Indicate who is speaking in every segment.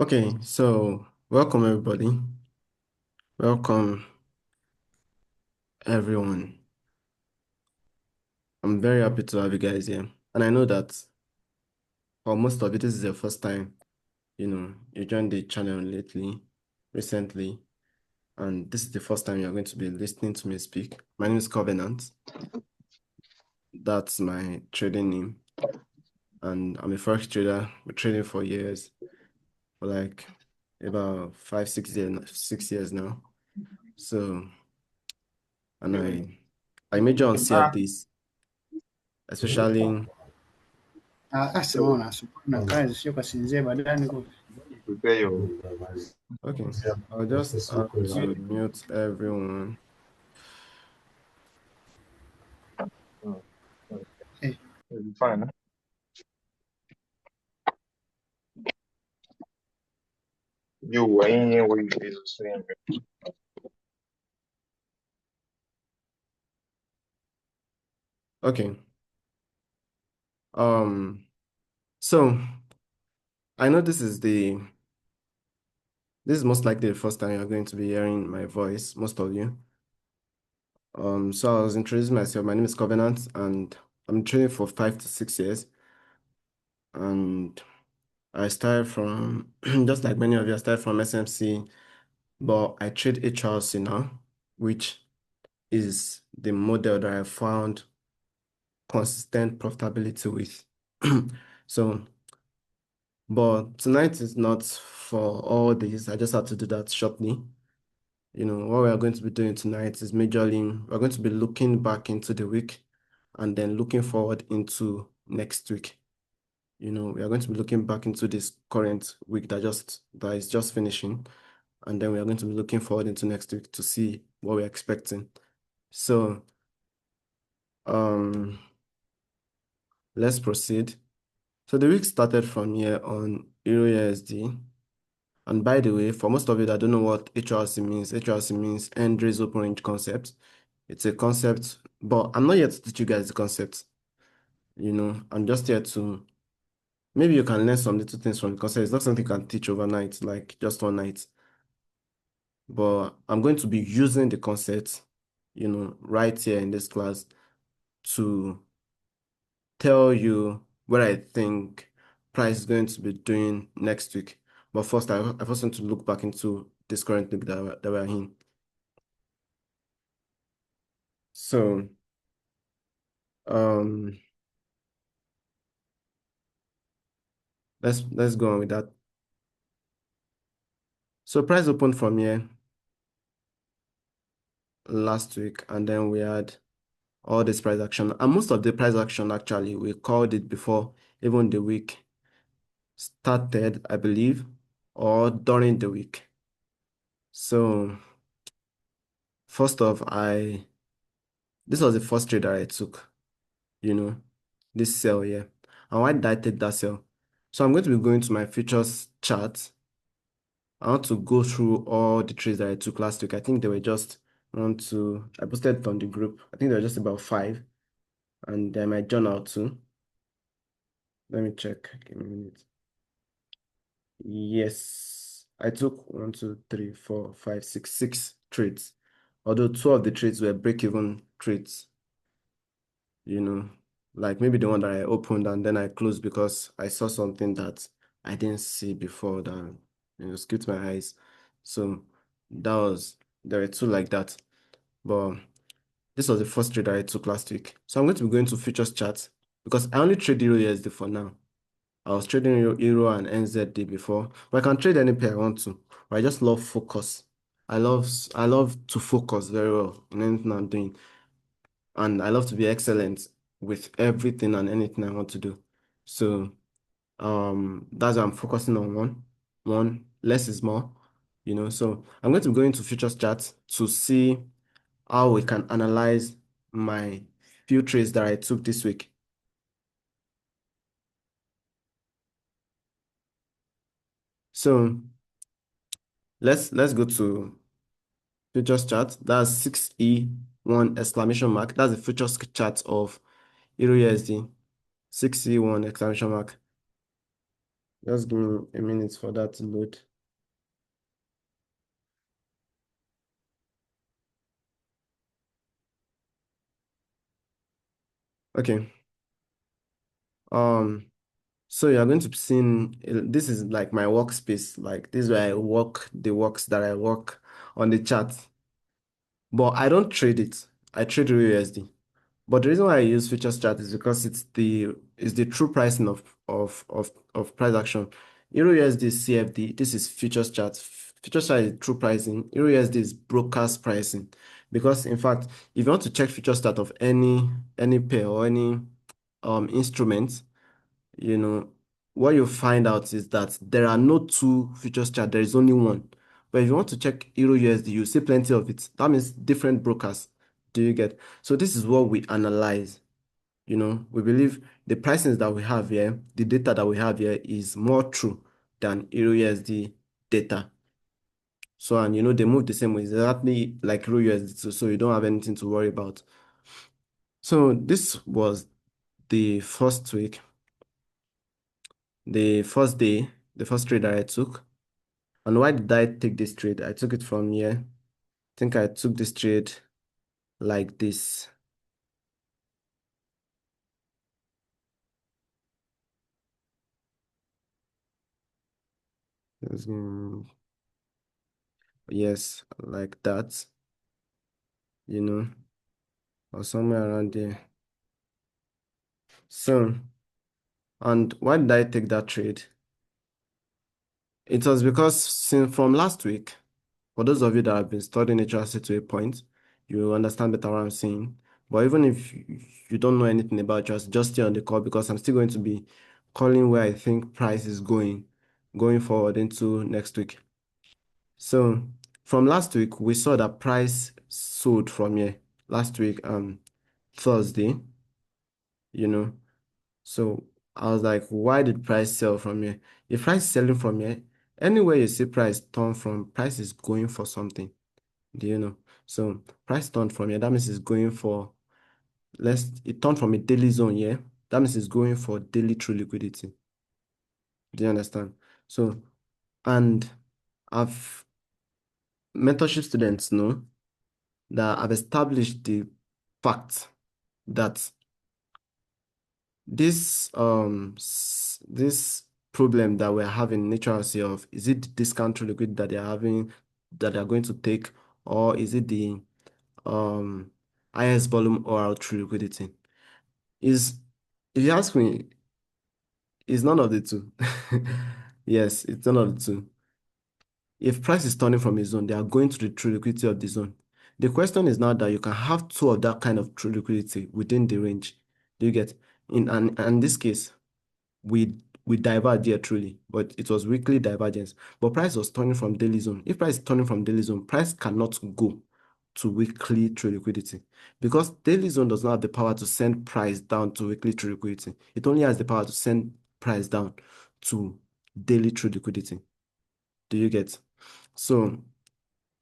Speaker 1: Okay, so welcome everybody. Welcome everyone. I'm very happy to have you guys here. And I know that for most of it, this is your first time, you joined the channel recently, and this is the first time you're going to be listening to me speak. My name is Covenant. That's my trading name. And I'm a forex trader. We're trading for years, for like about 6 years now. So, and I major on CFDs, especially.
Speaker 2: Simona na kazi sio kasinzie baadaye niko
Speaker 3: Prepare your
Speaker 1: Okay, I'll just have to mute everyone.
Speaker 2: eh,
Speaker 3: It'll be fine. Huh? You ain't where you is saying.
Speaker 1: Okay. So I know this is most likely the first time you're going to be hearing my voice, most of you. So I was introducing myself. My name is Covenant, and I'm training for 5 to 6 years. And I started from just like many of you, I started from SMC, but I trade HRC now, which is the model that I found consistent profitability with. So, but tonight is not for all this. I just had to do that shortly. What we are going to be doing tonight is majorly, we're going to be looking back into the week and then looking forward into next week. We are going to be looking back into this current week that is just finishing, and then we are going to be looking forward into next week to see what we're expecting. So, let's proceed. So the week started from here on EURUSD. And by the way, for most of you that don't know what HRC means end raise open range concept. It's a concept, but I'm not here to teach you guys the concept. I'm just here to, maybe you can learn some little things from the concept. It's not something you can teach overnight, like just one night. But I'm going to be using the concept, right here in this class to tell you what I think price is going to be doing next week. But first, I first want to look back into this current week that we're in. So, um, let's go on with that. So price opened from here last week, and then we had all this price action. And most of the price action, actually, we called it before even the week started, I believe, or during the week. So first off, this was the first trade that I took, this sell here. And why did I take that sell? So I'm going to be going to my futures chart. I want to go through all the trades that I took last week. I think there were just I posted it on the group. I think there were just about 5. And then my journal too. Let me check. Give me a minute. Yes, I took 1, 2, 3, 4, 5, 6 trades. Although 2 of the trades were break-even trades, like maybe the one that I opened and then I closed because I saw something that I didn't see before that, skipped my eyes. So there were 2 like that. But this was the first trade that I took last week. So I'm going to be going to futures charts because I only trade EURUSD for now. I was trading Euro and NZD before, but I can trade any pair I want to. But I just love focus. I love to focus very well in anything I'm doing. And I love to be excellent with everything and anything I want to do. So that's why I'm focusing on one. Less is more, So I'm going to go into futures charts to see how we can analyze my few trades that I took this week. So let's go to futures chart. That's 6E1 exclamation mark. That's the futures chart of EURUSD. 6E1 exclamation mark. Just give me a minute for that to load. Okay. Um, so you're going to be seeing this is like my workspace. Like this is where I work the works that I work on the chart. But I don't trade it. I trade EURUSD. But the reason why I use futures chart is because it's the true pricing of price action. EURUSD is CFD. This is futures chart. Futures chart is true pricing. EURUSD is brokers pricing. Because in fact, if you want to check futures chart of any pair or any instrument, you know, what you find out is that there are no two futures chart, there is only one. But if you want to check Euro USD, you see plenty of it. That means different brokers. Do you get? So this is what we analyze. We believe the pricings that we have here, the data that we have here is more true than Euro USD data. So, and they move the same way, exactly like Euro USD, so you don't have anything to worry about. So this was the first week. The first day, the first trade that I took. And why did I take this trade? I took it from here. I think I took this trade like this. Yes, like that, you know, or somewhere around there. So, and why did I take that trade? It was because since from last week, for those of you that have been studying HRC to a point, you understand better what I'm saying. But even if you don't know anything about just stay on the call because I'm still going to be calling where I think price is going forward into next week. So from last week, we saw that price sold from here last week, Thursday, you know. So I was like, why did price sell from here? If price is selling from here, anywhere you see price turn from, price is going for something. Do you know? So price turned from here, that means it's going for, it turned from a daily zone here. That means it's going for daily true liquidity. Do you understand? So, and I've mentorship students know that I've established the fact that this problem that we're having natural sea of, is it the discount true liquidity that they're having, that they're going to take, or is it the um highest volume or true liquidity? Is If you ask me, it's none of the two. Yes, it's none of the two. If price is turning from a zone, they are going to the true liquidity of the zone. The question is now that you can have two of that kind of true liquidity within the range. Do you get? In this case, we we diverge here truly, but it was weekly divergence. But price was turning from daily zone. If price is turning from daily zone, price cannot go to weekly true liquidity because daily zone does not have the power to send price down to weekly true liquidity. It only has the power to send price down to daily true liquidity. Do you get? So,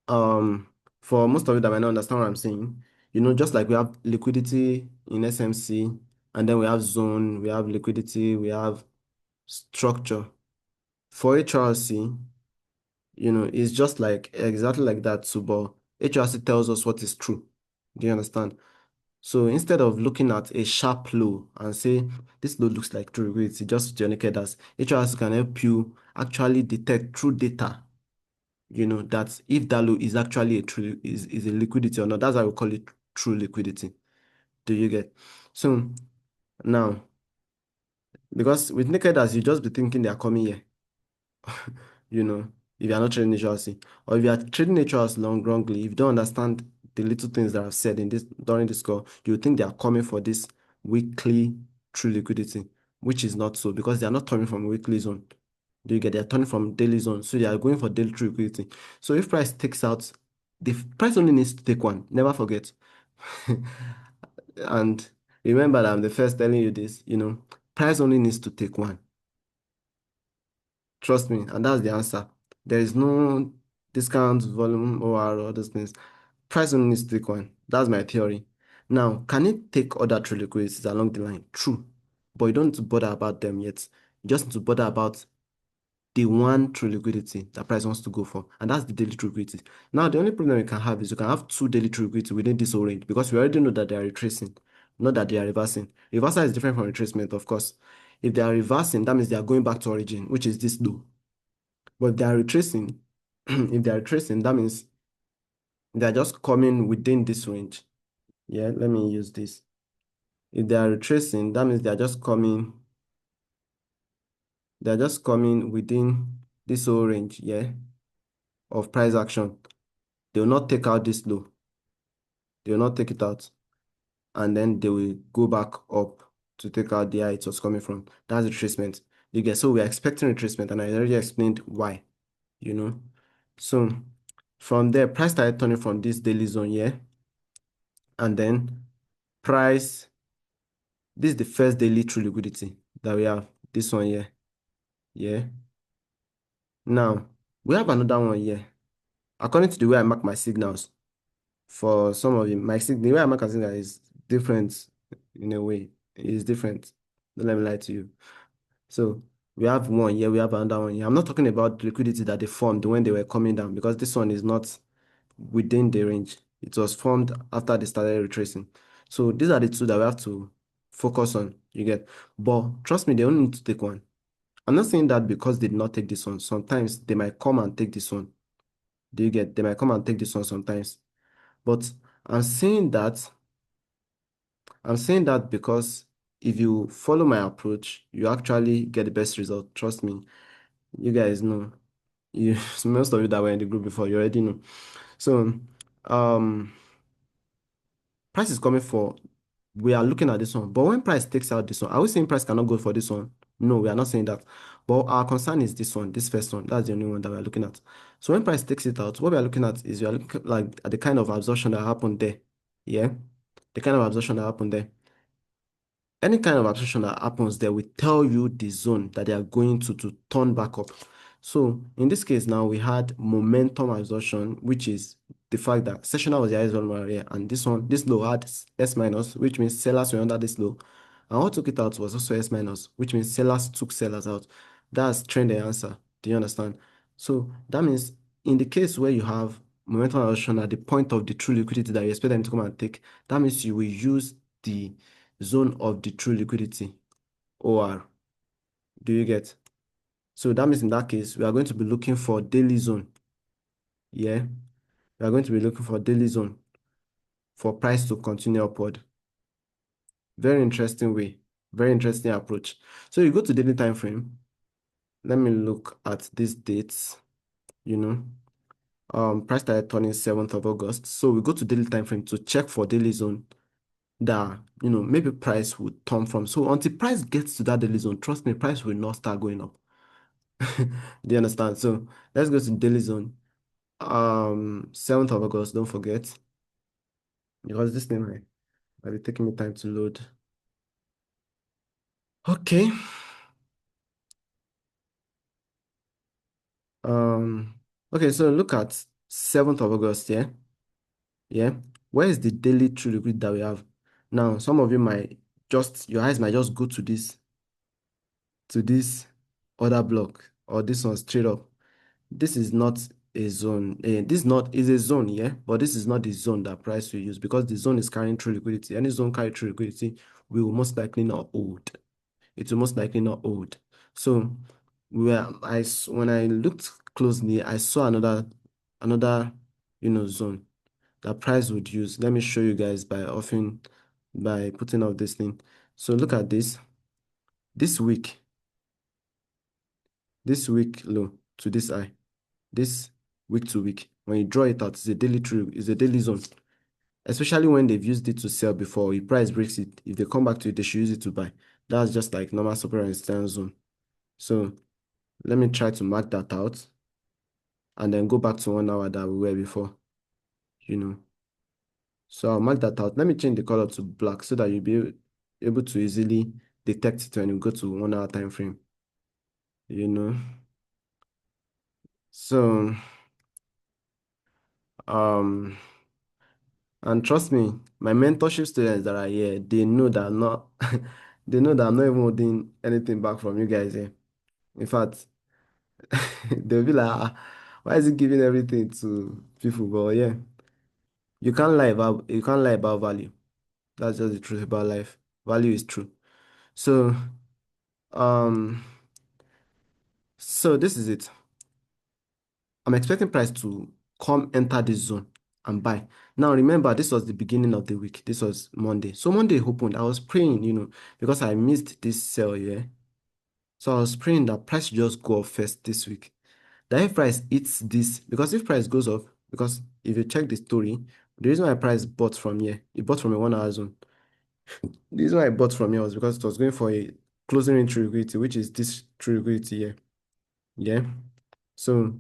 Speaker 1: um, for most of you that might not understand what I'm saying, just like we have liquidity in SMC, and then we have zone, we have liquidity, we have structure. For HRC, it's just like exactly like that too, but HRC tells us what is true. Do you understand? So instead of looking at a sharp low and say this low looks like true liquidity, just to your naked eyes, HRC can help you actually detect through data, that if that low is actually is a liquidity or not. That's why we call it true liquidity. Do you get? So now, because with naked eyes, you just be thinking they are coming here. you know, if you are not trading HRC, or if you are trading HRC wrongly, if you don't understand the little things that I've said in this during this call, you think they are coming for this weekly true liquidity, which is not so because they are not coming from weekly zone. Do you get? They are turning from daily zone, so they are going for daily true liquidity. So if price takes out, the price only needs to take one. Never forget. And remember that I'm the first telling you this. Price only needs to take one. Trust me, and that's the answer. There is no discount, volume, or all those things. Price only needs to take one. That's my theory. Now, can it take other true liquidities along the line? True. But you don't need to bother about them yet. You just need to bother about the one true liquidity that price wants to go for, and that's the daily true liquidity. Now, the only problem you can have is you can have two daily true liquidity within this whole range because we already know that they are retracing, not that they are reversing. Reversal is different from retracement, of course. If they are reversing, that means they are going back to origin, which is this low. But if they are retracing, if they are retracing, that means they are just coming within this range. Yeah, let me use this. If they are retracing, that means they're just coming within this whole range, yeah, of price action. They will not take out this low. They will not take it out. And then they will go back up to take out the high it was coming from. That's retracement. You get, so we are expecting retracement, and I already explained why, you know. So from there, price started turning from this daily zone here, and then price, this is the first daily true liquidity that we have, this one here, yeah. Now, we have another one here. According to the way I mark my signals, for some of you, the way I mark a signal is different in a way. It's different. Don't let me lie to you. So we have one here, we have another one here. I'm not talking about the liquidity that they formed when they were coming down because this one is not within the range. It was formed after they started retracing. So these are the two that we have to focus on. You get, but trust me, they only need to take one. I'm not saying that because they did not take this one. Sometimes they might come and take this one. Do you get? They might come and take this one sometimes. But I'm saying that I'm saying that because if you follow my approach, you actually get the best result. Trust me. You guys know. You most of you that were in the group before, you already know. So um price is coming for, we are looking at this one. But when price takes out this one, are we saying price cannot go for this one? No, we are not saying that. But our concern is this one, this first one. That's the only one that we are looking at. So when price takes it out, what we are looking at is we are looking like at the kind of absorption that happened there. Yeah. The kind of absorption that happened there. Any kind of absorption that happens there will tell you the zone that they are going to turn back up. So in this case now we had momentum absorption, which is the fact that sessional was the highest volume area, and this low had S minus, which means sellers were under this low. And what took it out was also S minus, which means sellers took sellers out. That's trend answer. Do you understand? So that means in the case where you have momentum absorption at the point of the true liquidity that you expect them to come and take, that means you will use the zone of the true liquidity, OR. Do you get? So that means in that case, we are going to be looking for daily zone. Yeah, we are going to be looking for daily zone for price to continue upward. Very interesting way, very interesting approach. So you go to daily time frame. Let me look at these dates, you know. Price started turning 7th of August. So we go to daily time frame to check for daily zone that, maybe price would turn from. So until price gets to that daily zone, trust me, price will not start going up. Do you understand? So let's go to daily zone. 7th of August, don't forget. Because this thing might be taking me time to load. Okay. Um, okay, so look at 7th of August, yeah? Yeah. Where is the daily true liquid that we have? Now, some of you might your eyes might just go to this other block or this one straight up. This is not a zone. This not is a zone, yeah, but this is not the zone that price will use because the zone is carrying true liquidity. Any zone carry true liquidity will most likely not hold. It will most likely not hold. So when I looked closely, I saw another zone that price would use. Let me show you guys by putting up this thing. So look at this. This week, low to this high. This week to week. When you draw it out, it's a daily zone. Especially when they've used it to sell before, if price breaks it, if they come back to it, they should use it to buy. That's just like normal super resistance zone. So let me try to mark that out and then go back to 1 hour that we were before, you know. So I'll mark that out. Let me change the color to black so that you'll be able to easily detect it when you go to 1 hour time frame, you know. So and trust me, my mentorship students that are here, they know that I'm not they know that I'm not even holding anything back from you guys here. In fact, They'll be like, why is he giving everything to people? But yeah, you can't lie about value. That's just the truth about life. Value is true. So, um, so this is it. I'm expecting price to come enter this zone and buy. Now remember, this was the beginning of the week. This was Monday. So Monday opened. I was praying, because I missed this sell, yeah. So I was praying that price just go up first this week. That if price hits this, because if price goes up, because if you check the story, the reason why price bought from here, it bought from a 1 hour zone. The reason why I bought from here was because it was going for a closing entry liquidity, which is this true liquidity here. Yeah. So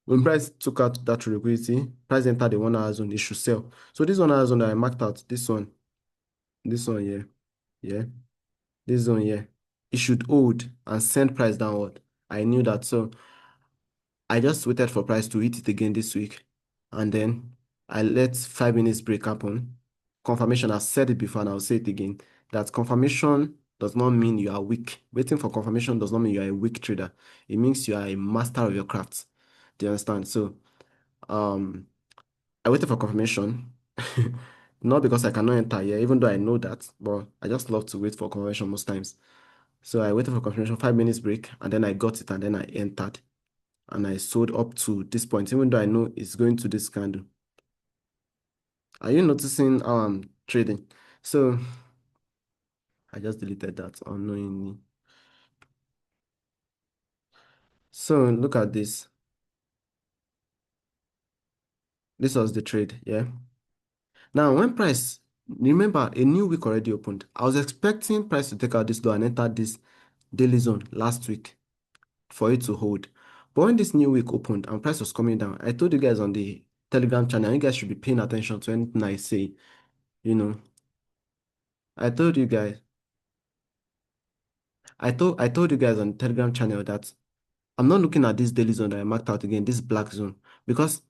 Speaker 1: when price took out that true liquidity, price entered the 1 hour zone, it should sell. So this 1 hour zone that I marked out, this one here, yeah, this zone here, it should hold and send price downward. I knew that. So I just waited for price to hit it again this week. And then I let 5 minutes break happen. Confirmation, I've said it before and I'll say it again. That confirmation does not mean you are weak. Waiting for confirmation does not mean you are a weak trader. It means you are a master of your craft. Do you understand? So um I waited for confirmation. Not because I cannot enter here, even though I know that, but I just love to wait for confirmation most times. So I waited for confirmation, 5 minutes break, and then I got it and then I entered and I sold up to this point, even though I know it's going to this candle. Are you noticing how I'm trading? So I just deleted that unknowingly. So look at this. This was the trade, yeah. Now when price, remember a new week already opened. I was expecting price to take out this low and enter this daily zone last week for it to hold. But when this new week opened and price was coming down, I told you guys on the Telegram channel, you guys should be paying attention to anything I say. You know, I told you guys, I told you guys on the Telegram channel that I'm not looking at this daily zone that I marked out again, this black zone, because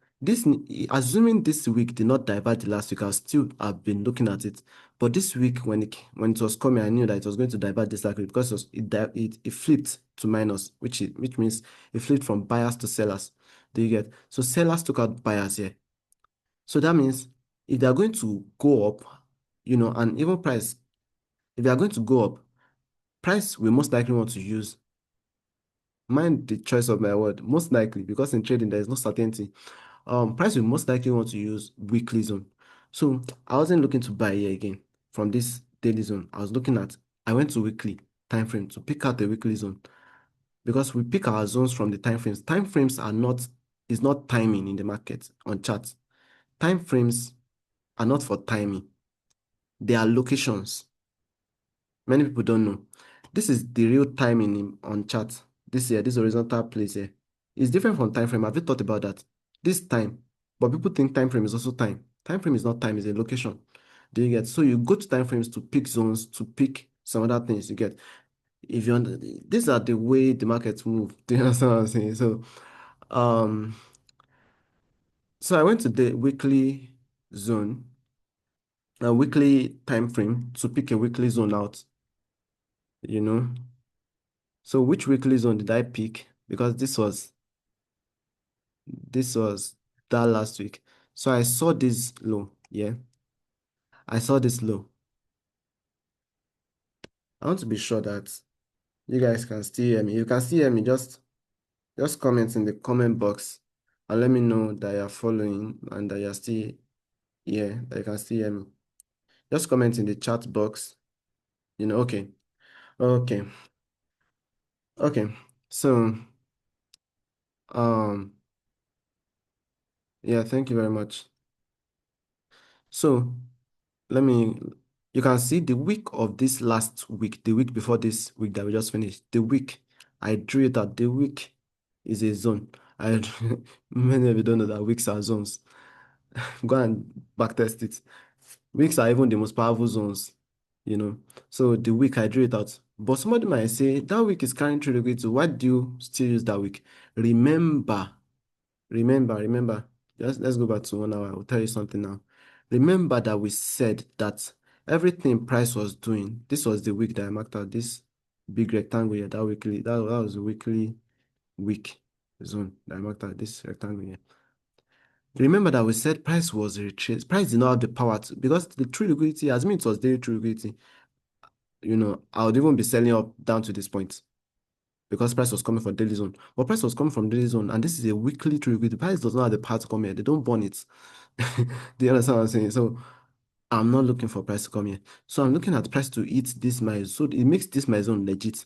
Speaker 1: assuming this week did not divert the last week, I still have been looking at it. But this week, when it was coming, I knew that it was going to divert this last week because it flipped to minus, which means it flipped from buyers to sellers. Do you get? So sellers took out buyers here. So that means if they are going to go up, and even price, if they are going to go up, price will most likely want to use, mind the choice of my word, most likely, because in trading there is no certainty. Price will most likely want to use weekly zone. So I wasn't looking to buy here again from this daily zone. I went to weekly time frame to pick out the weekly zone because we pick our zones from the time frames. Time frames is not timing in the market on charts. Time frames are not for timing. They are locations. Many people don't know. This is the real timing on chart. This horizontal place here. It's different from time frame. Have you thought about that? This time, but people think time frame is also time. Time frame is not time, it's a location. Do you get? So you go to time frames to pick zones, to pick some other things you get. If you these are the way the markets move. Do you understand what I'm saying? Um, so I went to the weekly zone, a weekly time frame to pick a weekly zone out, you know. So which weekly zone did I pick? Because this was that last week. So I saw this low, yeah. I saw this low. I want to be sure that you guys can still hear me. You can still hear me, just comment in the comment box and let me know that you're following and that you're still here, that you can still hear me. Just comment in the chat box. Okay. Okay. Okay. So um yeah, thank you very much. So let me, you can see the week of this last week, the week before this week that we just finished, the week, I drew it out. The week is a zone. I Many of you don't know that weeks are zones. Go and backtest it. Weeks are even the most powerful zones, you know. So the week I drew it out. But somebody might say that week is carrying through the week. So why do you still use that week? Remember, remember. Just let's go back to 1 hour. I will tell you something now. Remember that we said that everything price was doing. This was the week that I marked out this big rectangle here. That was the weekly week. zone that I marked out, this rectangle here. Remember that we said price was retraced. Price did not have the power to, because the true liquidity, as mean it was daily true liquidity, I would even be selling up down to this point because price was coming from daily zone. But price was coming from daily zone, and this is a weekly true liquidity. Price does not have the power to come here. They don't burn it. Do you understand what I'm saying? So I'm not looking for price to come here. So I'm looking at price to hit this my zone. So it makes this my zone legit.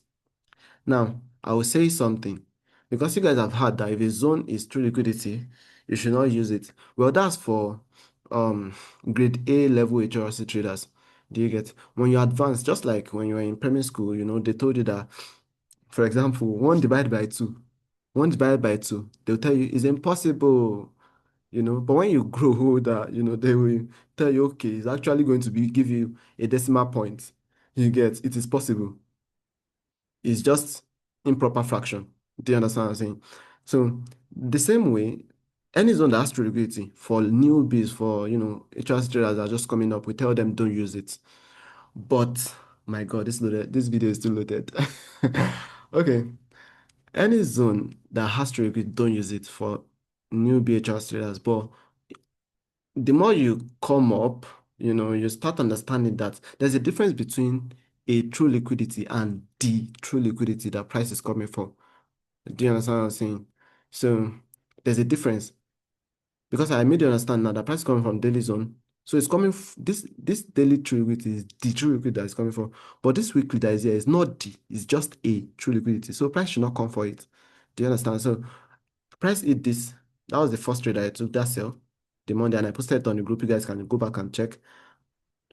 Speaker 1: Now, I will say something. Because you guys have heard that if a zone is true liquidity, you should not use it. Well, that's for um grade A level HRC traders. Do you get? When you advance, just like when you were in primary school, they told you that, for example, 1 divided by 2, 1 divided by 2, they'll tell you it's impossible, but when you grow older, they will tell you, okay, it's actually going to give you a decimal point. You get, it is possible. It's just improper fraction. Do you understand what I'm saying? So the same way, any zone that has true liquidity for newbies, for HRC traders that are just coming up, we tell them don't use it. But my God, this video is still loaded. Okay. Any zone that has true liquidity, don't use it for newbie HRC traders. But the more you come up, you start understanding that there's a difference between a true liquidity and the true liquidity that price is coming from. Do you understand what I'm saying? So there's a difference because I made you understand now that price is coming from daily zone. So it's coming, this daily true liquidity is the true liquidity that is coming from. But this weekly that is here is not it's just a true liquidity. So price should not come for it. Do you understand? So price hit this. That was the first trade I took, that sell the Monday, and I posted it on the group. You guys can go back and check.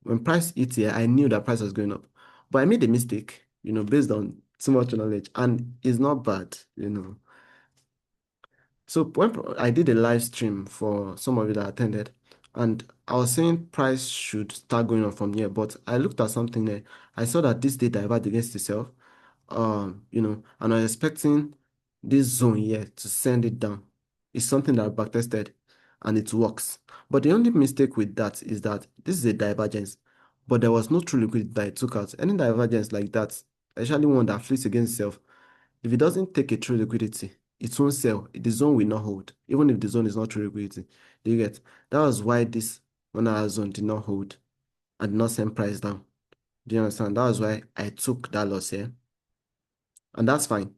Speaker 1: When price hit here, I knew that price was going up. But I made a mistake, based on too much knowledge. And it's not bad. So when I did a live stream for some of you that attended, and I was saying price should start going up from here, but I looked at something there. I saw that this day diverged against itself, and I was expecting this zone here to send it down. It's something that I backtested and it works. But the only mistake with that is that this is a divergence, but there was no true liquidity that it took out. Any divergence like that, especially one that flips against itself, if it doesn't take a true liquidity, it won't sell. The zone will not hold, even if the zone is not true liquidity. Do you get? That was why this 1 hour zone did not hold and did not send price down. Do you understand? That was why I took that loss here. And that's fine.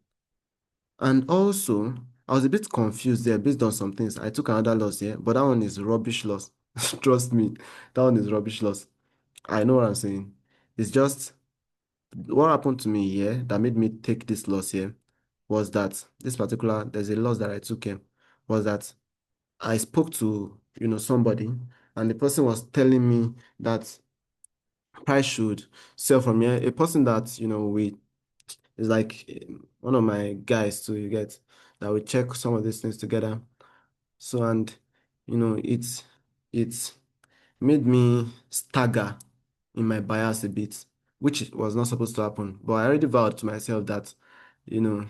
Speaker 1: And also, I was a bit confused there based on some things. I took another loss here, but that one is rubbish loss. Trust me, that one is rubbish loss. I know what I'm saying. It's just what happened to me here that made me take this loss here was that there's a loss that I took here, was that I spoke to, somebody, and the person was telling me that price should sell from here. A person that, we is like one of my guys too, you get, that we check some of these things together. So, and, it's made me stagger in my bias a bit, which was not supposed to happen. But I already vowed to myself that, you know,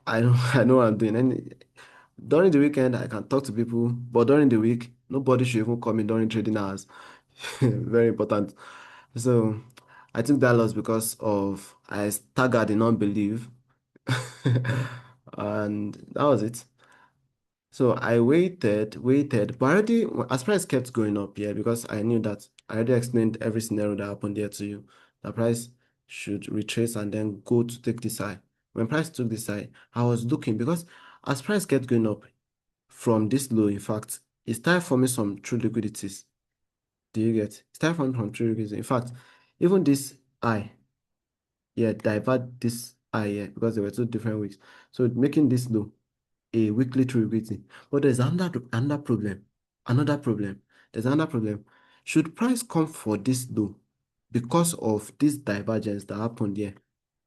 Speaker 1: I know I know what I'm doing. And during the weekend, I can talk to people, but during the week, nobody should even call me during trading hours. Very important. So I took that loss because of I staggered in unbelief, and that was it. So I waited, but as price kept going up, yeah, because I knew that I already explained every scenario that happened there to you. The price should retrace and then go to take this high. When price took this high, I was looking because as price kept going up from this low, in fact, it started forming some true liquidities. Do you get? It started forming some true liquidities. In fact, even this high, yeah, divert this high, yeah, because there were two different weeks. So making this low a weekly true liquidity. But there's another problem. Another problem. There's another problem. Should price come for this low because of this divergence that happened here?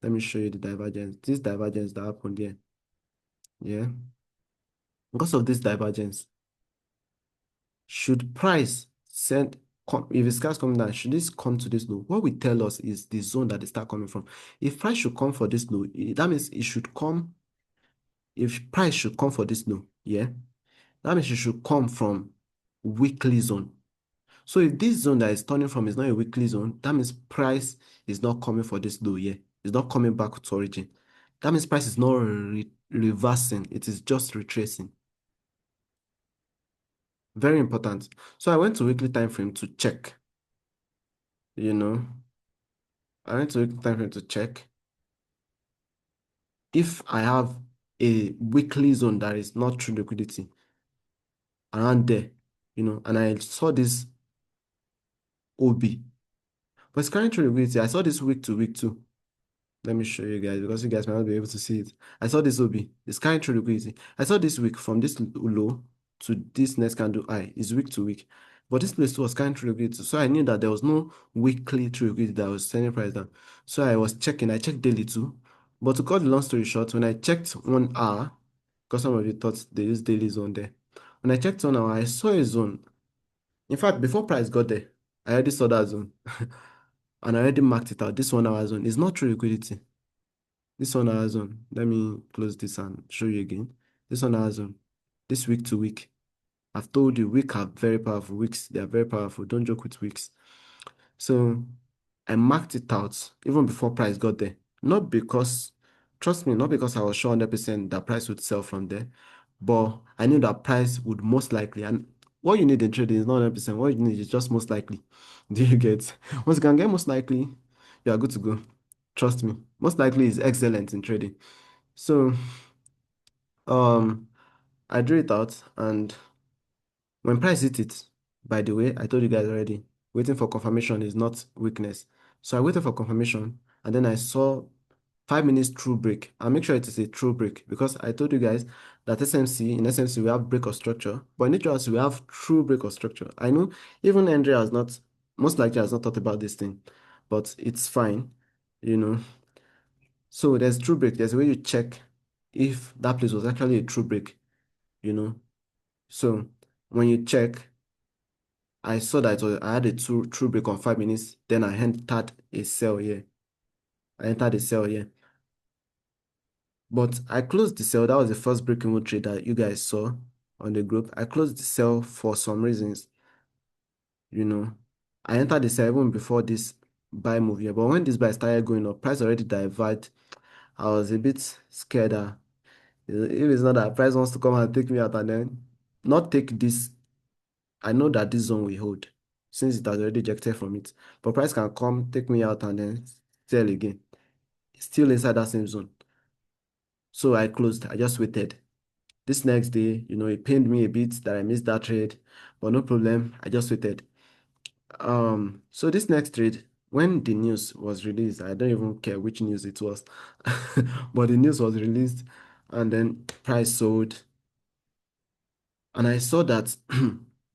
Speaker 1: Let me show you the divergence. This divergence that happened here. Yeah. Because of this divergence, should price send come if it starts coming down, should this come to this low? What we tell us is the zone that it start coming from. If price should come for this low, that means it should come. If price should come for this low, yeah, that means it should come from weekly zone. So if this zone that is turning from is not a weekly zone, that means price is not coming for this low here. It's not coming back to origin. That means price is not reversing, it is just retracing. Very important. So I went to weekly time frame to check, you know. I went to weekly time frame to check if I have a weekly zone that is not true liquidity around there, and I saw this OB. But it's carrying true liquidity. I saw this week to week too. Let me show you guys because you guys might not be able to see it. I saw this OB. It's carrying true liquidity. I saw this week from this low to this next candle high is week to week. But this place was carrying true liquidity. So I knew that there was no weekly true liquidity that was sending price down. So I was checking. I checked daily too. But to cut the long story short, when I checked 1 hour, because some of you thought they use daily zone there. When I checked 1 hour, I saw a zone. In fact, before price got there, I already saw that zone. And I already marked it out. This 1 hour zone is not true liquidity. This 1 hour zone, let me close this and show you again. This 1 hour zone, this week to week. I've told you, weeks are very powerful. Weeks, they are very powerful. Don't joke with weeks. So I marked it out even before price got there. Not because, trust me, not because I was sure 100% that price would sell from there, but I knew that price would most likely. And what you need in trading is not 100%. What you need is just most likely. Do you get? Once you can get most likely, you are good to go. Trust me. Most likely is excellent in trading. So um I drew it out, and when price hit it, by the way, I told you guys already, waiting for confirmation is not weakness. So I waited for confirmation, and then I saw 5 minutes true break. I'll make sure it is a true break because I told you guys that in SMC we have break of structure, but in EURUSD we have true break of structure. I know even Andre has not, most likely has not thought about this thing, but it's fine, you know. So there's true break. There's a way you check if that place was actually a true break, you know. So when you check, I saw that I had a true break on 5 minutes. Then I entered a sell here. I entered a sell here. But I closed the sell. That was the first break even trade that you guys saw on the group. I closed the sell for some reasons, you know. I entered the sell even before this buy move here. But when this buy started going up, price already diverged. I was a bit scared that if it's not that price wants to come and take me out and then not take this, I know that this zone will hold since it has already ejected from it. But price can come, take me out and then sell again. Still inside that same zone. So I closed. I just waited. This next day, it pained me a bit that I missed that trade, but no problem. I just waited. So this next trade, when the news was released, I don't even care which news it was, but the news was released, and then price sold. And I saw that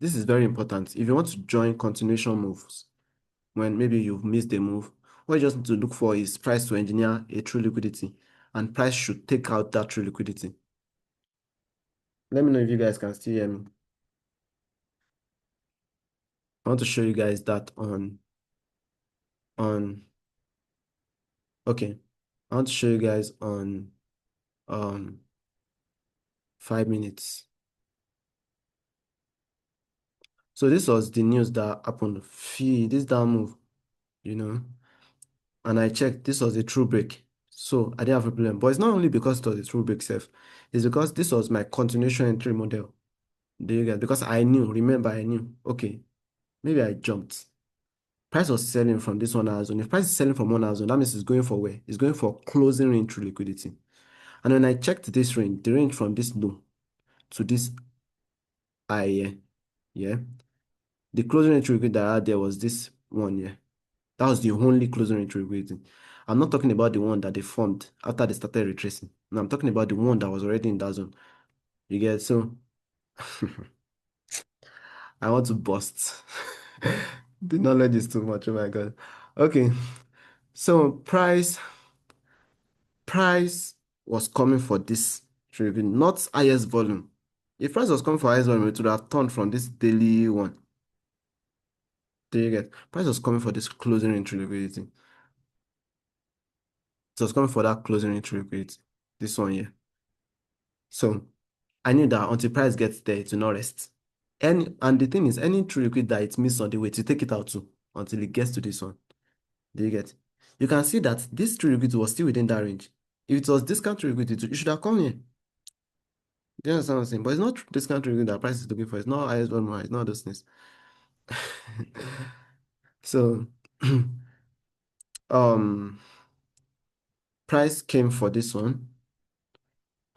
Speaker 1: this is very important. If you want to join continuation moves, when maybe you've missed a move, what you just need to look for is price to engineer a true liquidity, and price should take out that true liquidity. Let me know if you guys can still hear me. I want to show you guys that on okay. I want to show you guys on um 5 minutes. So this was the news that happened. Fee, this down move, and I checked, this was a true break. So I didn't have a problem. But it's not only because it was a true break self, it's because this was my continuation entry model. Do you get? Because I knew, remember, I knew, okay, maybe I jumped. Price was selling from this 1 hour zone. If price is selling from 1 hour zone, that means it's going for where? It's going for closing range through liquidity. And when I checked this range, the range from this low to this high here, yeah, the closing range through liquidity that I had there was this one here. That was the only closing range through liquidity. I'm not talking about the one that they formed after they started retracing. No, I'm talking about the one that was already in that zone. You get? So I want to bust. The knowledge is too much. Oh my God. Okay. So price was coming for this trading, not highest volume. If price was coming for highest volume, it would have turned from this daily one. Do you get? Price was coming for this closing entry liquidity. It was coming for that closing entry liquidity. This one here. So I knew that until price gets there, it will not rest. And the thing is, any true liquid that it missed on the way, to take it out too until it gets to this one. Do you get? You can see that this true liquid was still within that range. If it was discount to liquidity, you should have come here. Do you understand what I'm saying? But it's not discount to liquidity that price is looking for. It's not highest volume, it's not those things. So, um, price came for this one.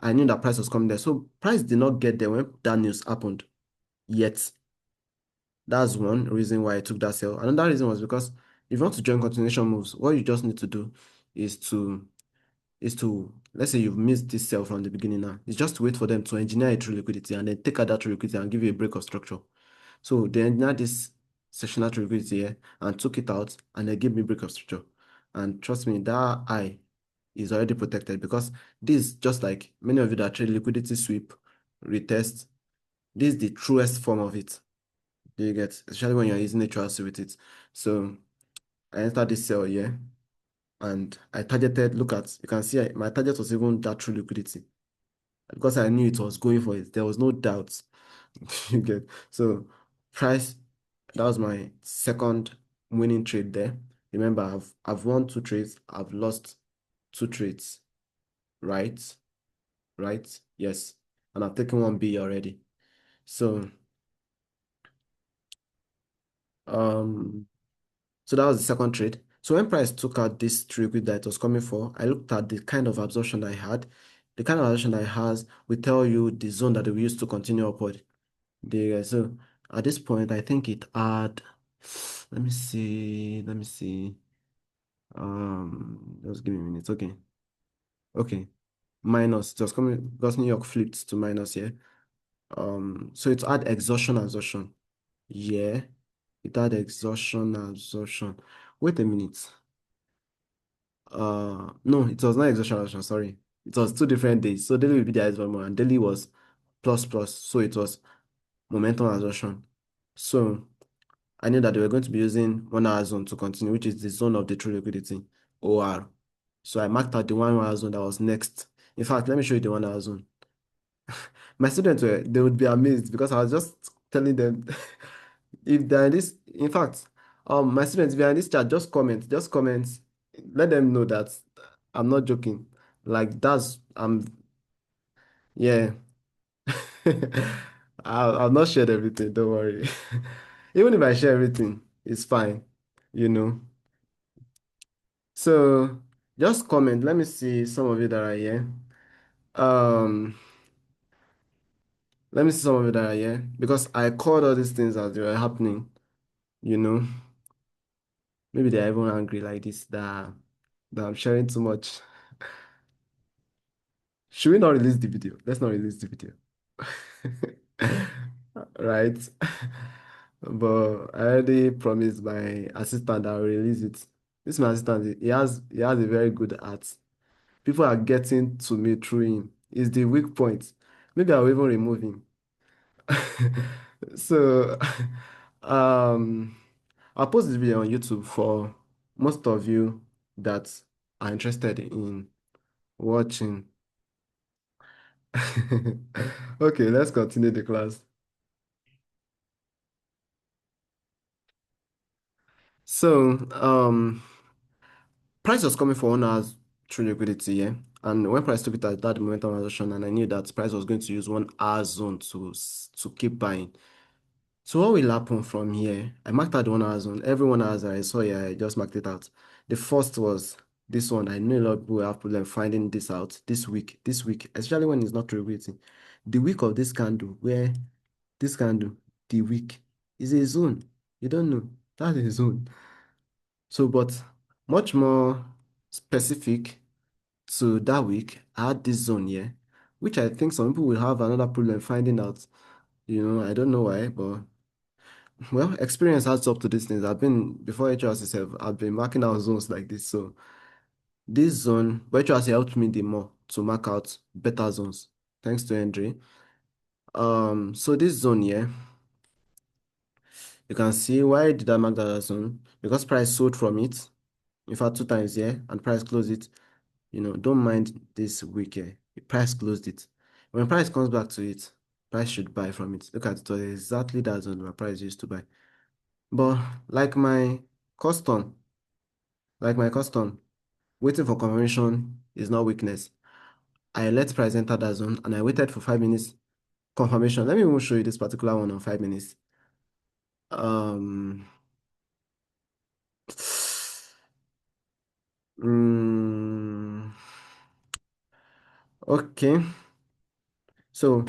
Speaker 1: I knew that price was coming there. So price did not get there when that news happened yet. That's one reason why I took that sell. Another reason was because if you want to join continuation moves, what you just need to do is to let's say you've missed this sell from the beginning now. It's just to wait for them to engineer a true liquidity and then take out that true liquidity and give you a break of structure. So they engineered this sectional true liquidity here and took it out and they gave me break of structure. And trust me, that I is already protected because this, just like many of you that trade liquidity sweep, retest, this is the truest form of it. Do you get? Especially when you're using a trust with it. So I entered this sell here and I targeted, look at, you can see my target was even that true liquidity because I knew it was going for it. There was no doubt. You get? So price, that was my second winning trade there. Remember, I've won 2 trades, I've lost 2 trades, right? Right? Yes. And I've taken 1B already. So um so that was the second trade. So when price took out this liquid that it was coming for, I looked at the kind of absorption that I had. The kind of absorption that it has will tell you the zone that we used to continue upward. So at this point, I think it had, let me see. Just give me a minute. Okay. Okay. Minus, it was coming because New York flipped to minus here. So it had exhaustion, absorption. Yeah. It had exhaustion, absorption. Wait a minute. No, it was not exhaustion action, sorry. It was 2 different days. So daily will be the highest one more, and daily was plus plus. So it was momentum absorption. So I knew that they were going to be using 1 hour zone to continue, which is the zone of the true liquidity, OR. So I marked out the 1 hour zone that was next. In fact, let me show you the 1 hour zone. My students they would be amazed because I was just telling them if they're in this, in fact, my students, if you're in this chat, just comment, let them know that I'm not joking. Like yeah. I've not shared everything, don't worry. Even if I share everything, it's fine, you know. So just comment. Let me see some of you that are here. Um, Let me see some of you that are here because I called all these things as they were happening, you know. Maybe they're even angry like this that I'm sharing too much. Should we not release the video? Let's not release the video. Right? But I already promised my assistant that I'll release it. This is my assistant, he has a very good art. People are getting to me through him. It's the weak point. Maybe I'll even remove him. So um I'll post this video on YouTube for most of you that are interested in watching. Okay, let's continue the class. So, price was coming for 1 hour's true liquidity, yeah. And when price took it at that momentum transaction, and I knew that price was going to use 1 hour zone to keep buying. So what will happen from here? I marked out the 1 hour zone. Every 1 hour I saw here, I just marked it out. The first was this one. I know a lot of people will have problem finding this out this week, especially when it's not liquidity. The week of this candle, where this candle, the week, is a zone. You don't know. That's a zone. So, but much more specific to that week, I had this zone here, which I think some people will have another problem finding out. I don't know why, but well, experience adds up to these things. I've been before HRC itself, I've been marking out zones like this. So this zone, but HRC helped me the more to mark out better zones, thanks to Andre. So this zone here, you can see why did I mark that as zone? Because price sold from it. In fact, 2 times here, and price closed it. Don't mind this week here. The price closed it. When price comes back to it, price should buy from it. Look at it, was exactly that zone where price used to buy. But like my custom, like my custom, Waiting for confirmation is not weakness. I let price enter that zone and I waited for 5 minutes confirmation. Let me even show you this particular one on 5 minutes. Um, mm, okay. So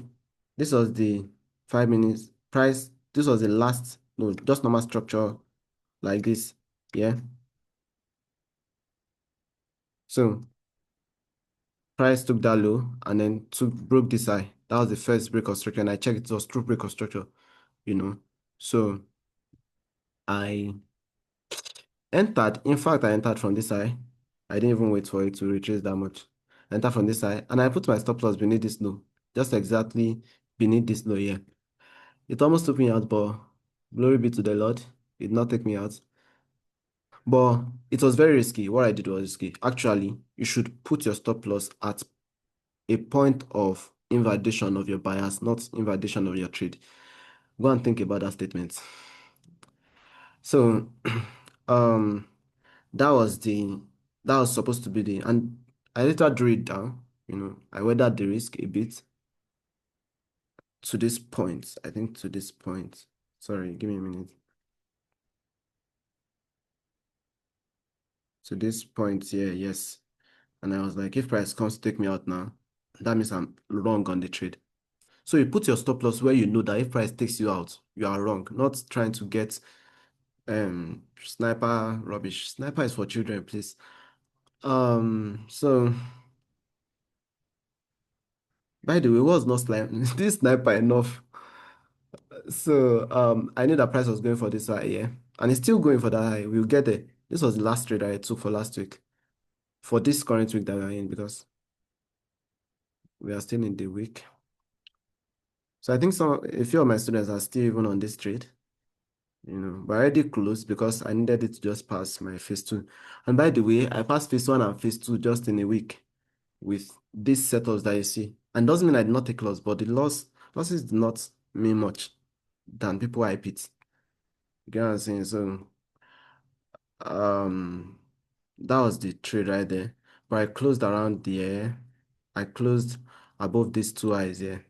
Speaker 1: this was the 5 minutes price. This was the last, no, just normal structure like this. Yeah. So price took that low and then broke this high. That was the first break of structure. And I checked it was true break of structure, you know. So I entered. In fact, I entered from this high. I didn't even wait for it to retrace that much. I entered from this high and I put my stop loss beneath this low. Just exactly beneath this low here. It almost took me out, but glory be to the Lord. It did not take me out. But it was very risky. What I did was risky. Actually, you should put your stop loss at a point of invalidation of your bias, not invalidation of your trade. Go and think about that statement. So, um, that was supposed to be and I later drew it down. I weathered the risk a bit to this point. I think to this point. Sorry, give me a minute. To this point here, yes. And I was like, if price comes to take me out now, that means I'm wrong on the trade. So you put your stop loss where you know that if price takes you out, you are wrong. Not trying to get sniper rubbish. Sniper is for children, please. So by the way, was not this sniper enough? So I knew that price was going for this high, yeah. And it's still going for that high. We'll get there. This was the last trade I took for last week. For this current week that we're in, because we are still in the week. So I think a few of my students are still even on this trade, but I already closed because I needed it to just pass my phase two. And by the way, I passed phase one and phase two just in a week with these setups that you see. And doesn't mean I did not take loss, but the losses did not mean much than people hype it. You get what I'm saying? So um that was the trade right there. But I closed around there. I closed above these two eyes here.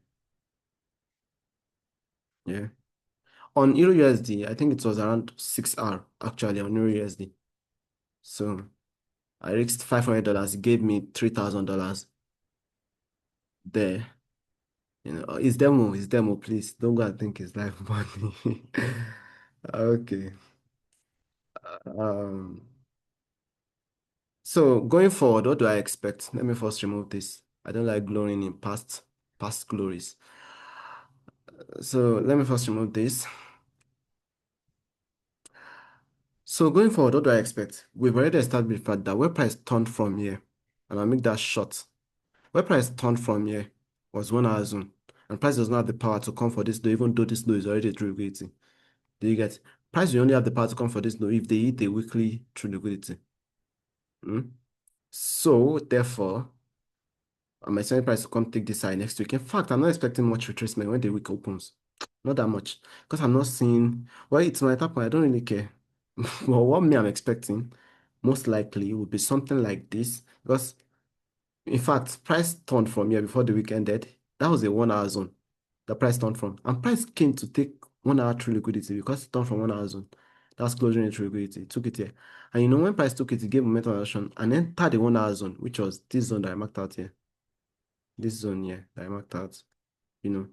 Speaker 1: Yeah. On EURUSD, I think it was around 6R actually on EURUSD. So I risked $500, it gave me $3,000 there. It's demo, please. Don't go and think it's live money. Okay. Um, so going forward, what do I expect? Let me first remove this. I don't like glorying in past glories. So let me first remove this. So going forward, what do I expect? We've already established the fact that where price turned from here, and I'll make that short. Where price turned from here was 1 hour zone, and price does not have the power to come for this low, even though this low is already true liquidity. Do you get? Price will only have the power to come for this low if they hit a weekly true liquidity. So therefore, I'm expecting price to come take this high next week. In fact, I'm not expecting much retracement when the week opens. Not that much. Because I'm not seeing, well, it's my top point. I don't really care. Well, what I'm expecting, most likely, would be something like this. Because, in fact, price turned from here before the week ended. That was a 1 hour zone. The price turned from. And price came to take 1 hour true liquidity because it turned from 1 hour zone. That's closing in true liquidity. It took it here. And when price took it, it gave momentum action and entered the 1 hour zone, which was this zone that I marked out here. This zone here that I marked out, you know.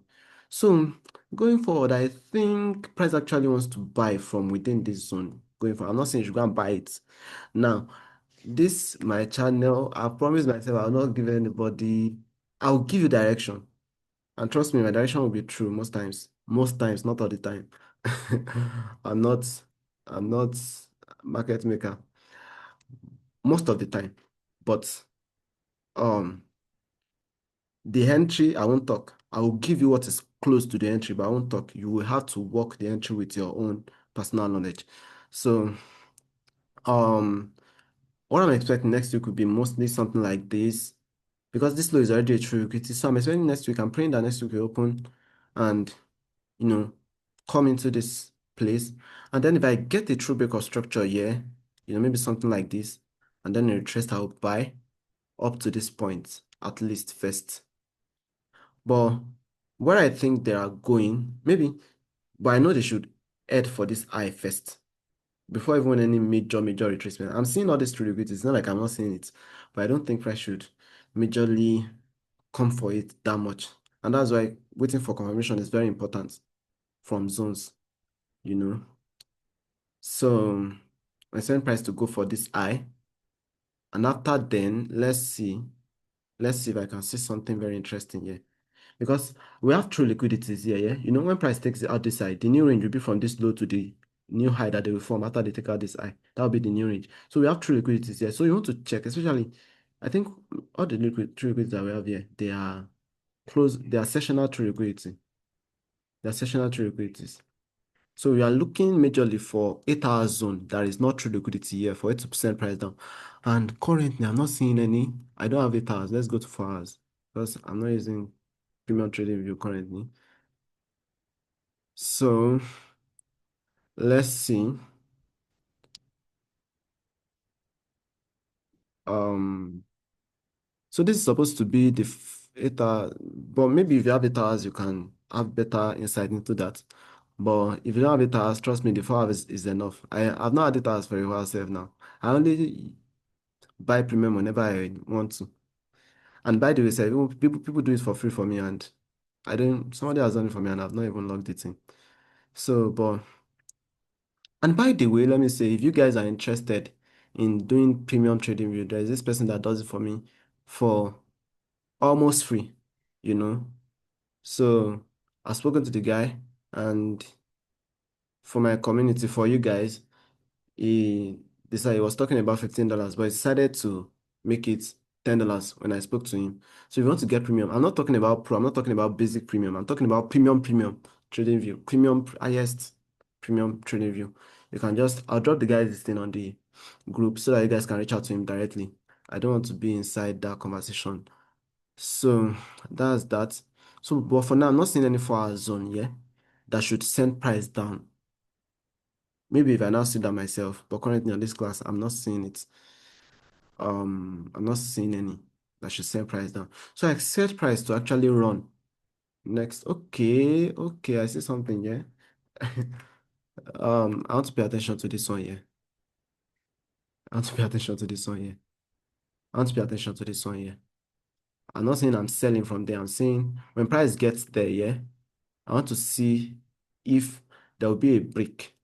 Speaker 1: So going forward, I think price actually wants to buy from within this zone. Going forward, I'm not saying you should go and buy it. Now, this my channel. I promise myself I'll not give anybody. I'll give you direction, and trust me, my direction will be true most times. Most times, not all the time. I'm not. I'm not market maker most of the time, but um. The entry, I won't talk. I will give you what is close to the entry, but I won't talk. You will have to work the entry with your own personal knowledge. So, um, what I'm expecting next week would be mostly something like this, because this low is already a true equity. So I'm expecting next week. I'm praying that next week will open and you know come into this place. And then if I get a true break of structure here, maybe something like this, and then it retraced, I'll buy up to this point, at least first. But where I think they are going, maybe, but I know they should head for this high first before even any major retracement. I'm seeing all this through liquidity. It's not like I'm not seeing it, but I don't think price should majorly come for it that much. And that's why waiting for confirmation is very important from zones, you know. So I send price to go for this high. And after then, let's see. Let's see if I can see something very interesting here. Because we have true liquidities here, yeah? You know, when price takes it out this side, the new range will be from this low to the new high that they will form after they take out this high. That will be the new range. So we have true liquidities here. So you want to check, especially, I think all the true liquidities that we have here, they are close, they are sessional true liquidity. They are sessional true liquidities. So we are looking majorly for 8 hour zone that is not true liquidity here for 8% price down. And currently, I'm not seeing any. I don't have 8 hours. Let's go to 4 hours because I'm not using premium trading view currently. So let's see. Um, so this is supposed to be the 8 hour, but maybe if you have 8 hours, you can have better insight into that. But if you don't have 8 hours, trust me, the 4 hours is enough. I've not had 8 hours for a while self now. I only buy premium whenever I want to. And by the way, sef, people do it for free for me, and I don't. Somebody has done it for me, and I've not even logged it in. So, but and by the way, let me say, if you guys are interested in doing premium trading view, there is this person that does it for me for almost free, you know. So I've spoken to the guy, and for my community, for you guys, he decided he was talking about $15, but he decided to make it $10 when I spoke to him. So if you want to get premium, I'm not talking about pro, I'm not talking about basic premium, I'm talking about premium trading view, highest premium trading view. You can just, I'll drop the guy's thing on the group so that you guys can reach out to him directly. I don't want to be inside that conversation. So that's that. So, but for now, I'm not seeing any 4 hour zone, yeah, that should send price down. Maybe if I now see that myself, but currently on this class, I'm not seeing it. I'm not seeing any that should send price down. So I expect price to actually run next. Okay, I see something, yeah. I want to pay attention to this one here. I want to pay attention to this one here. I want to pay attention to this one here. I'm not saying I'm selling from there. I'm saying when price gets there, yeah, I want to see if there will be a break,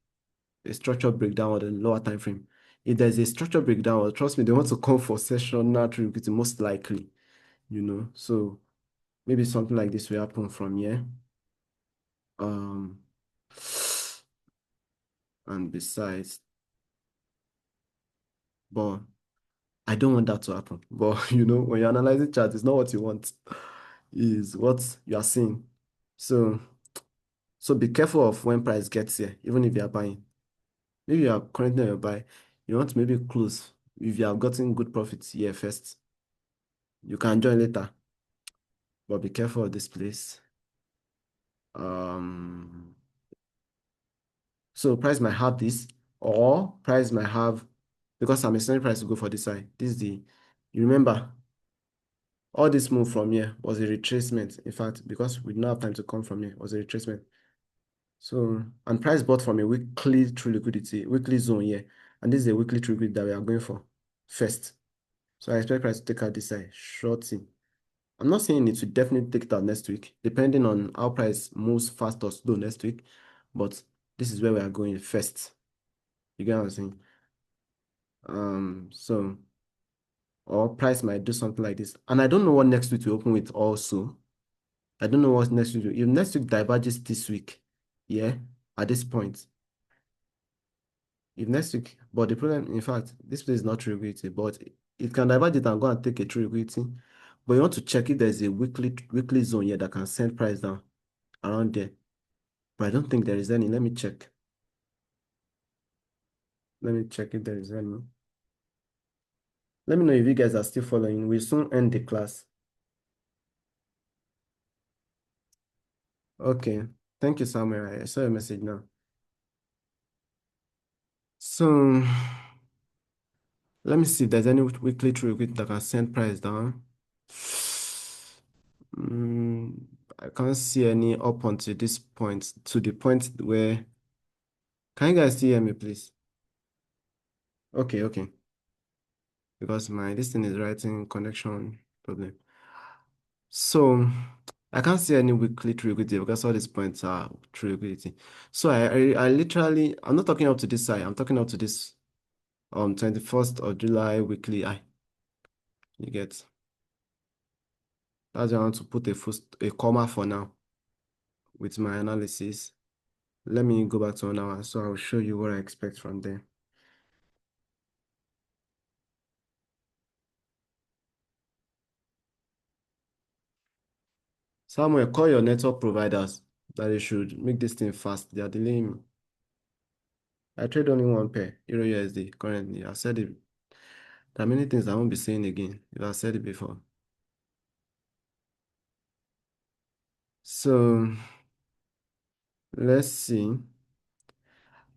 Speaker 1: a structural breakdown on the lower time frame. If there's a structural breakdown, well, trust me, they want to come for session natural liquidity most likely, you know. So maybe something like this will happen from here. Um, and besides, but I don't want that to happen. But you know, when you're analyzing charts, it's not what you want, is what you are seeing. So be careful of when price gets here, even if you are buying. Maybe you are currently on your buy, you want to maybe close. If you have gotten good profits here first, you can join later. But be careful of this place. Um, so price might have this, or price might have, because I'm expecting price to go for this side. This is the, you remember, all this move from here was a retracement. In fact, because we didn't have time to come from here, was a retracement. So, and price bought from a weekly true liquidity, weekly zone here. And this is a weekly true liquidity that we are going for first. So I expect price to take out this side, shorting. I'm not saying it will definitely take it out next week, depending on how price moves fast or slow next week. But this is where we are going first. You get what I'm saying? So or price might do something like this. And I don't know what next week will open with also. I don't know what next week will. If next week diverges this week, yeah, at this point. If next week, but the problem, in fact, this place is not true liquidity, but it can divert it and go and take a true liquidity. But you want to check if there's a weekly zone here that can send price down around there. But I don't think there is any. Let me check. Let me check if there is any. Let me know if you guys are still following. We'll soon end the class. Okay. Thank you, Samuel. I saw your message now. So Let me see if there's any weekly true liquidity that can send price down. Mm, I can't see any up until this point, to the point where, can you guys still hear me, please? Okay, okay. Because this thing is writing connection problem. So I can't see any weekly true liquidity because all these points are true liquidity. So I literally, I'm not talking up to this side, I'm talking up to this 21st of July weekly high. You get, that's why I want to put a comma for now with my analysis. Let me go back to 1 hour, so I'll show you what I expect from there. Samuel, call your network providers that they should make this thing fast. They are delaying me. I trade only one pair, Euro USD currently. I said it. There are many things I won't be saying again if I said it before. So let's see.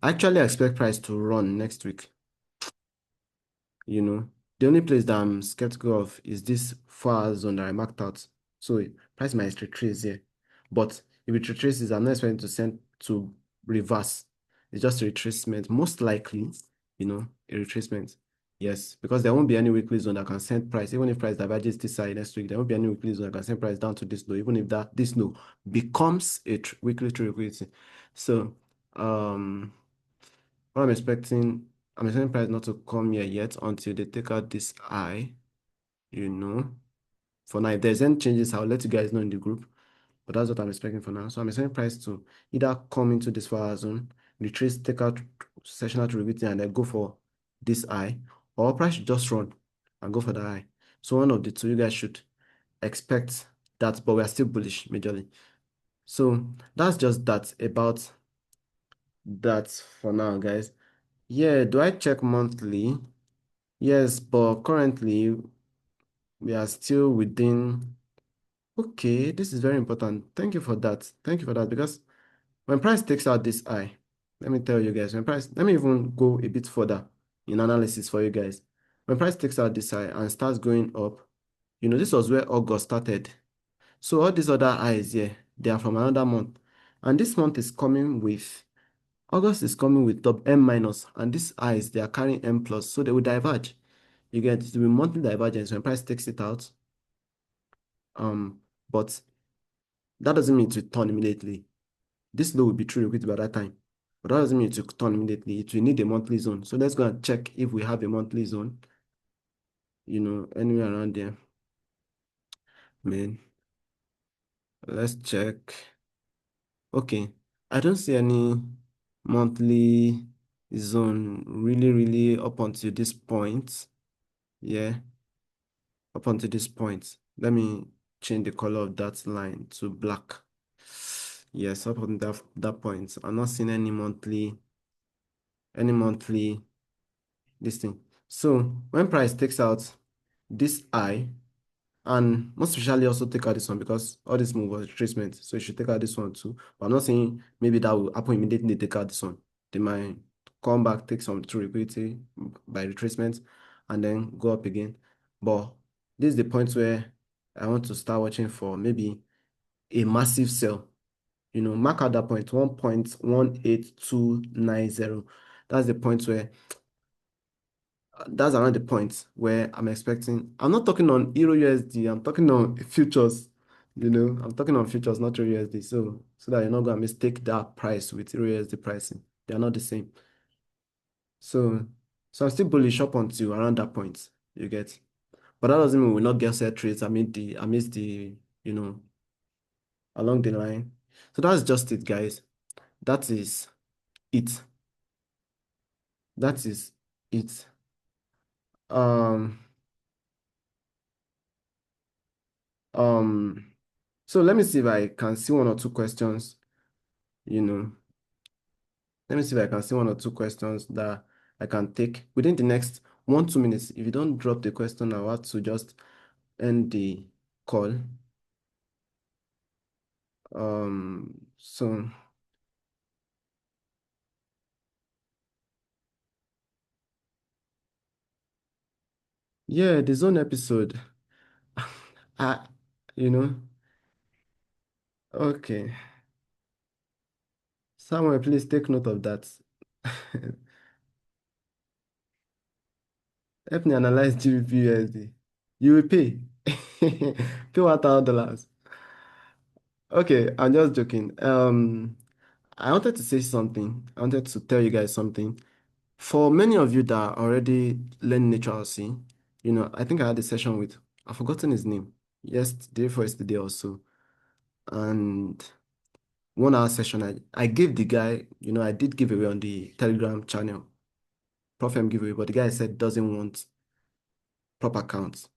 Speaker 1: I actually expect price to run next week. You know, the only place that I'm skeptical of is this 4 hour zone that I marked out. So price might retrace here. But if it retraces, I'm not expecting to send to reverse. It's just a retracement. Most likely, a retracement. Yes, because there won't be any weekly zone that can send price. Even if price diverges this side next week, there won't be any weekly zone that can send price down to this low, even if this low becomes a weekly true liquidity. So what I'm expecting price not to come here yet until they take out this eye, you know. For now, if there's any changes, I'll let you guys know in the group. But that's what I'm expecting for now. So I'm expecting price to either come into this 4 hour zone, retrace, take out sessional liquidity, and then go for this eye, or price should just run and go for the eye. So one of the two, you guys should expect that, but we are still bullish majorly. So that's just that about that for now, guys. Yeah, do I check monthly? Yes, but currently we are still within. Okay, this is very important. Thank you for that. Thank you for that because when price takes out this eye, let me tell you guys, let me even go a bit further in analysis for you guys. When price takes out this eye and starts going up, this was where August started. So all these other eyes here, they are from another month. And this month is coming with, August is coming with top M minus, and these eyes, they are carrying M plus, so they will diverge. You get it will be monthly divergence when price takes it out. But that doesn't mean to turn immediately. This low will be true liquidity by that time. But that doesn't mean to turn immediately. It will need a monthly zone. So let's go and check if we have a monthly zone, anywhere around there. Man, let's check. Okay, I don't see any monthly zone really up until this point. Yeah, up until this point. Let me change the color of that line to black. Yes, up until that point. I'm not seeing any monthly this thing. So when price takes out this eye, and most especially also take out this one because all this move was retracement. So you should take out this one too. But I'm not saying maybe that will happen immediately they take out this one. They might come back, take some true liquidity by retracement, and then go up again. But this is the point where I want to start watching for maybe a massive sell. Mark out that point, 1.18290. That's the point where that's around the point where I'm expecting. I'm not talking on Euro USD, I'm talking on futures. I'm talking on futures, not Euro USD. So that you're not gonna mistake that price with Euro USD pricing. They are not the same. So I'm still bullish up until around that point. You get, but that doesn't mean we will not get set trades amidst the along the line. So that's just it, guys. That is it. That is it. Um. Um. So let me see if I can see one or two questions. You know, Let me see if I can see one or two questions that I can take within the next 1-2 minutes. If you don't drop the question, I'll have to just end the call. So. Yeah, the zone episode. I, you know, okay. Samuel, please take note of that. Help me analyze GBP USD. You will pay. Pay $1,000. Okay, I'm just joking. I wanted to say something. I wanted to tell you guys something. For many of you that are already learning HRC, I think I had a session with, I've forgotten his name. Yes, day before yesterday or so. And 1 hour session, I gave the guy, I did give away on the Telegram channel, Prof M giveaway, but the guy said doesn't want proper accounts,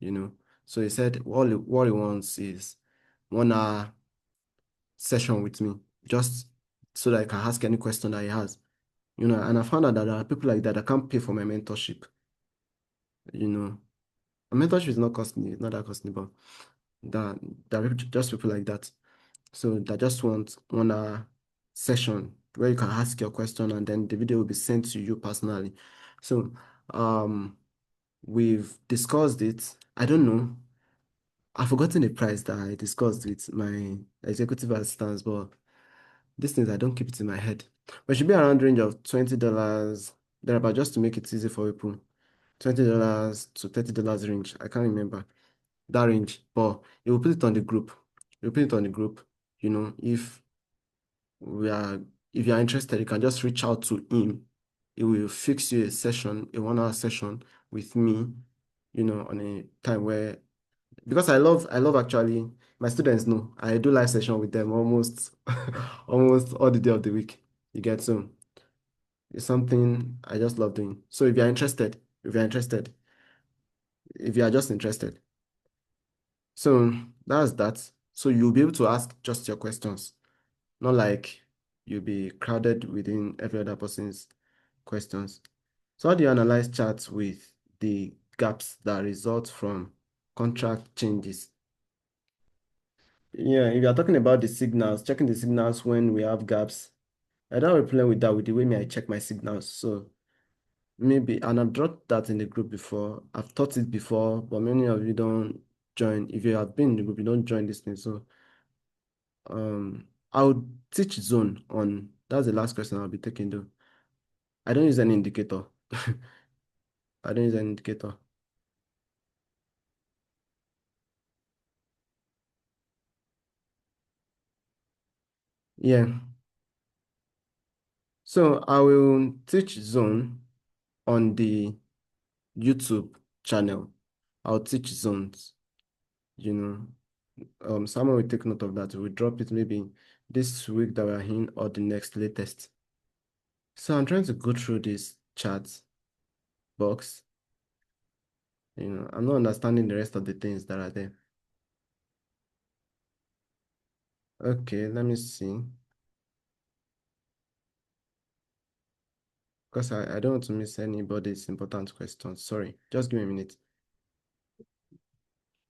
Speaker 1: you know. So he said what he wants is 1 hour session with me, just so that I can ask any question that he has. And I found out that there are people like that can't pay for my mentorship. You know, a mentorship is not costly, it's not that costly, but that there are just people like that. So that just want 1 hour session where you can ask your question and then the video will be sent to you personally. So we've discussed it. I don't know. I've forgotten the price that I discussed with my executive assistants, but these things I don't keep it in my head. But it should be around the range of $20 thereabout, just to make it easy for people. $20 to $30 range. I can't remember that range, but you will put it on the group. You put it on the group. If we are if you are interested, you can just reach out to him. He will fix you a session, a 1 hour session with me, on a time where, because I love actually, my students know I do live session with them almost almost all the day of the week. You get, so it's something I just love doing. So if you are just interested, so that's that. So you'll be able to ask just your questions, not like you'll be crowded within every other person's questions. So how do you analyze charts with the gaps that result from contract changes? Yeah, if you're talking about the signals, checking the signals when we have gaps, I don't have a problem with that with the way I check my signals. So maybe, and I've dropped that in the group before. I've taught it before, but many of you don't join. If you have been in the group, you don't join this thing. So I'll teach zone on, that's the last question I'll be taking though. I don't use any indicator. I don't use any indicator. Yeah. So I will teach zone on the YouTube channel. I'll teach zones, you know. Someone will take note of that. We'll drop it maybe this week that we're in or the next latest. So I'm trying to go through this chat box. I'm not understanding the rest of the things that are there. Okay, let me see. Because I don't want to miss anybody's important questions. Sorry, just give me a minute.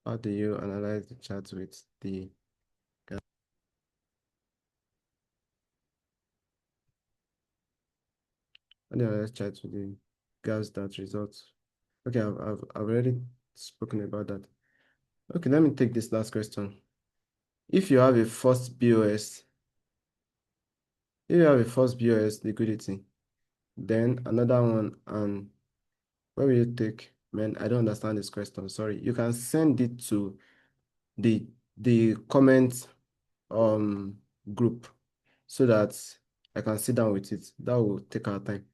Speaker 1: How do you analyze the chat with the how do you analyze chat with the gas that results? Okay, I've already spoken about that. Okay, let me take this last question. If you have a first BOS, if you have a first BOS liquidity, then another one, and where will you take? Man, I don't understand this question. Sorry. You can send it to the comment group so that I can sit down with it. That will take our time.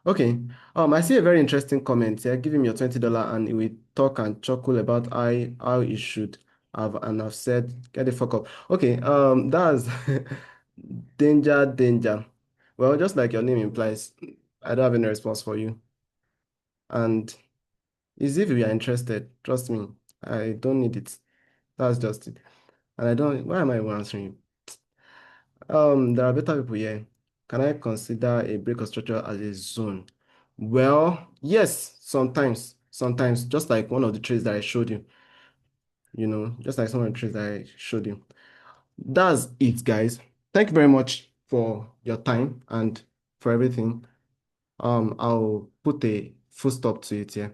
Speaker 1: Okay. I see a very interesting comment here. Give him your $20 and we talk and chuckle about how it should have, and I've said, get the fuck up. Okay, that's danger. Well, just like your name implies, I don't have any response for you. And it's if you are interested, trust me, I don't need it. That's just it. And I don't, why am I even answering you? There are better people here. Can I consider a break of structure as a zone? Well, yes, sometimes, just like one of the trades that I showed you, just like some of the trades that I showed you. That's it, guys. Thank you very much for your time and for everything. I'll put a full stop to it. Yeah.